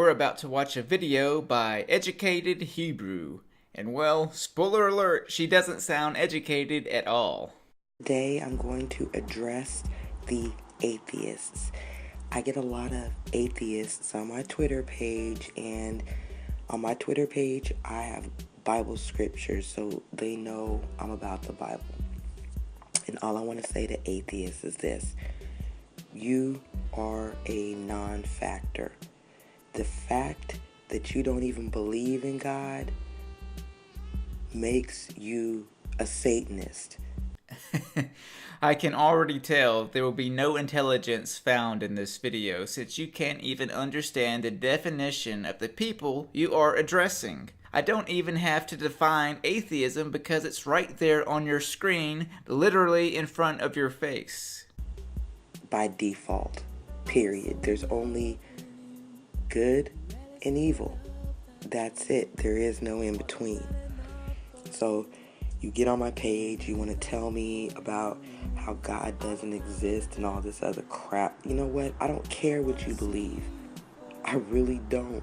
We're about to watch a video by Educated Hebrew. And well, spoiler alert, she doesn't sound educated at all. Today I'm going to address the atheists. I get a lot of atheists on my Twitter page, and on my Twitter page I have Bible scriptures so they know I'm about the Bible. And all I want to say to atheists is this: you are a non-factor. The fact that you don't even believe in God makes you a Satanist. I can already tell there will be no intelligence found in this video since you can't even understand the definition of the people you are addressing. I don't even have to define atheism because it's right there on your screen, literally in front of your face. By default, period. There's only good and evil. That's it. There is no in between. So you get on my page, you want to tell me about how God doesn't exist and all this other crap. You know what? I don't care what you believe. I really don't.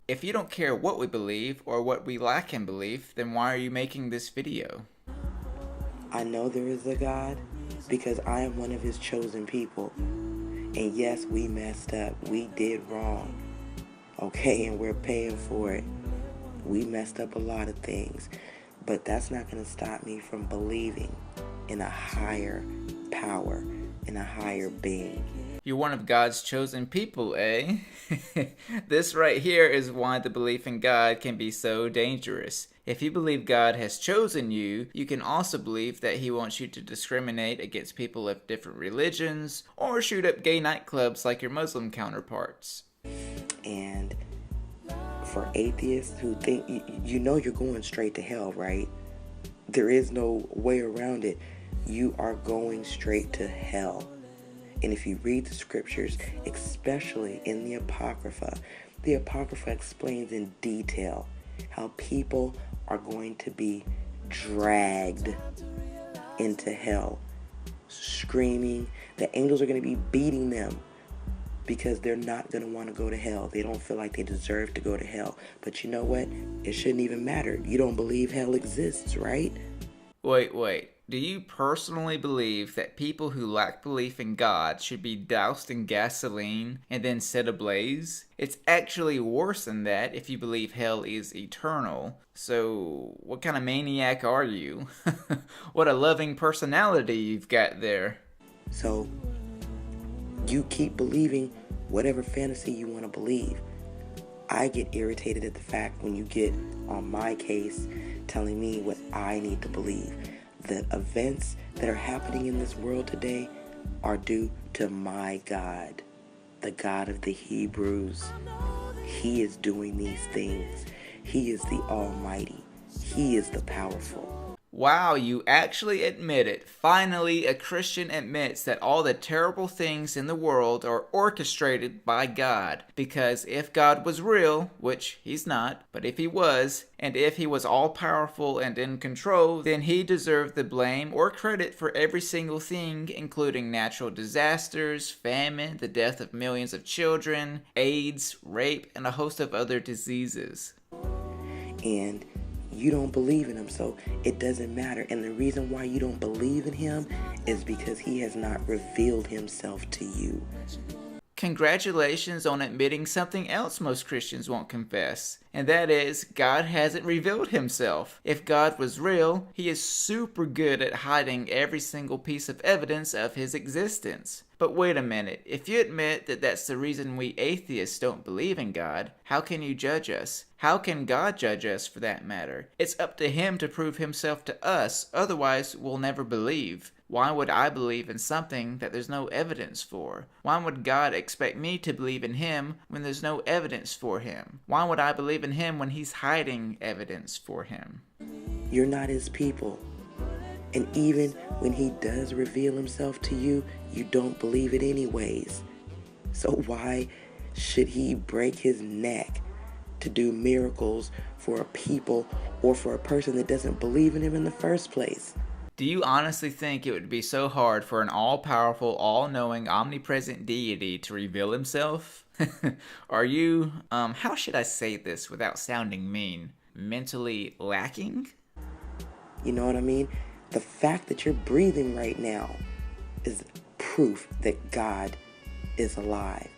If you don't care what we believe or what we lack in belief, then why are you making this video? I know there is a God because I am one of his chosen people. And yes, we messed up. We did wrong. Okay, and we're paying for it. We messed up a lot of things. But that's not going to stop me from believing in a higher power, in a higher being. You're one of God's chosen people, eh? This right here is why the belief in God can be so dangerous. If you believe God has chosen you, you can also believe that he wants you to discriminate against people of different religions or shoot up gay nightclubs like your Muslim counterparts. And for atheists who think, you know you're going straight to hell, right? There is no way around it. You are going straight to hell. And if you read the scriptures, especially in the Apocrypha explains in detail how people are going to be dragged into hell, screaming. The angels are going to be beating them because they're not going to want to go to hell. They don't feel like they deserve to go to hell. But you know what? It shouldn't even matter. You don't believe hell exists, right? Wait. Do you personally believe that people who lack belief in God should be doused in gasoline and then set ablaze? It's actually worse than that if you believe hell is eternal. So, what kind of maniac are you? What a loving personality you've got there. So, you keep believing whatever fantasy you want to believe. I get irritated at the fact when you get on my case telling me what I need to believe. The events that are happening in this world today are due to my God, the God of the Hebrews. He is doing these things. He is the Almighty. He is the powerful. Wow, you actually admit it. Finally, a Christian admits that all the terrible things in the world are orchestrated by God. Because if God was real, which he's not, but if he was, and if he was all-powerful and in control, then he deserved the blame or credit for every single thing, including natural disasters, famine, the death of millions of children, AIDS, rape, and a host of other diseases. And you don't believe in him, so it doesn't matter. And the reason why you don't believe in him is because he has not revealed himself to you. Congratulations on admitting something else most Christians won't confess, and that is, God hasn't revealed himself. If God was real, he is super good at hiding every single piece of evidence of his existence. But wait a minute, if you admit that that's the reason we atheists don't believe in God, how can you judge us? How can God judge us for that matter? It's up to him to prove himself to us, otherwise we'll never believe. Why would I believe in something that there's no evidence for? Why would God expect me to believe in him when there's no evidence for him? Why would I believe in him when he's hiding evidence for him? You're not his people. And even when he does reveal himself to you, you don't believe it anyways. So why should he break his neck to do miracles for a people or for a person that doesn't believe in him in the first place? Do you honestly think it would be so hard for an all-powerful, all-knowing, omnipresent deity to reveal himself? Are you, how should I say this without sounding mean? Mentally lacking? You know what I mean? The fact that you're breathing right now is proof that God is alive.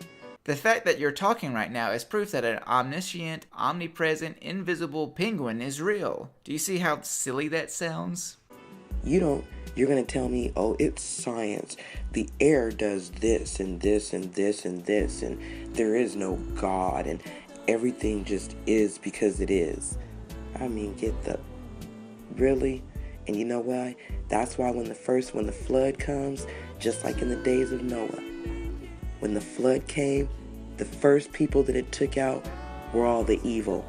The fact that you're talking right now is proof that an omniscient, omnipresent, invisible penguin is real. Do you see how silly that sounds? You're going to tell me, oh, it's science. The air does this and this and this and this, and there is no God, and everything just is because it is. I mean, really? And you know why? That's why when the flood comes, just like in the days of Noah, when the flood came, the first people that it took out were all the evil.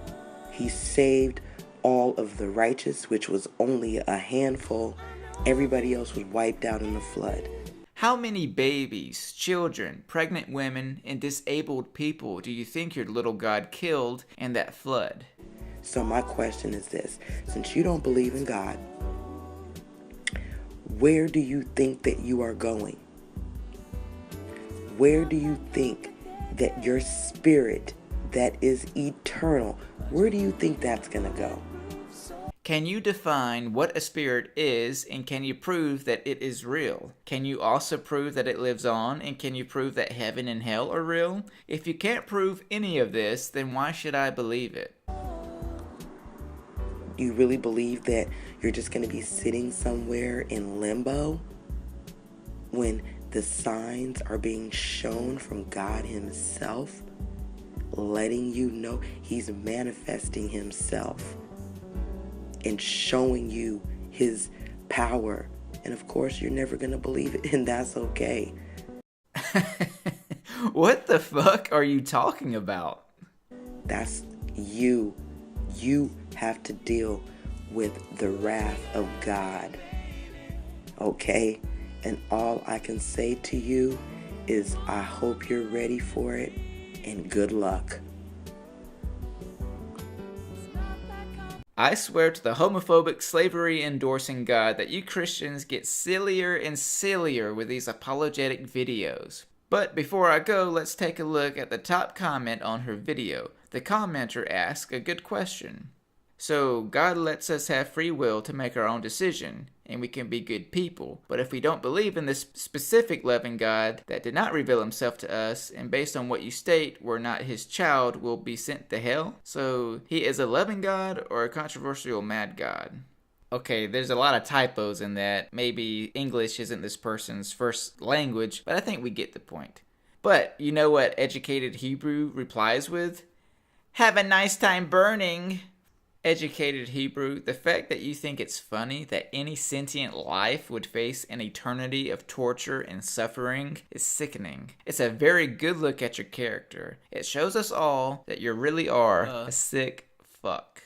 He saved all of the righteous, which was only a handful. Everybody else was wiped out in the flood. How many babies, children, pregnant women, and disabled people do you think your little God killed in that flood? So my question is this: since you don't believe in God, where do you think that you are going? Where do you think that your spirit that is eternal, where do you think that's going to go? Can you define what a spirit is, and can you prove that it is real? Can you also prove that it lives on, and can you prove that heaven and hell are real? If you can't prove any of this, then why should I believe it? Do you really believe that you're just going to be sitting somewhere in limbo when the signs are being shown from God himself, letting you know he's manifesting himself and showing you his power? And of course, you're never going to believe it, and that's okay. What the fuck are you talking about? That's you. You have to deal with the wrath of God. Okay? And all I can say to you is I hope you're ready for it, and good luck. I swear to the homophobic, slavery-endorsing God that you Christians get sillier and sillier with these apologetic videos. But before I go, let's take a look at the top comment on her video. The commenter asked a good question. So, God lets us have free will to make our own decision, and we can be good people. But if we don't believe in this specific loving God that did not reveal himself to us, and based on what you state, we're not his child, we'll be sent to hell? So, he is a loving God or a controversial mad God? Okay, there's a lot of typos in that. Maybe English isn't this person's first language, but I think we get the point. But you know what Educated Hebrew replies with? Have a nice time burning. Educated Hebrew, the fact that you think it's funny that any sentient life would face an eternity of torture and suffering is sickening. It's a very good look at your character. It shows us all that you really are a sick fuck.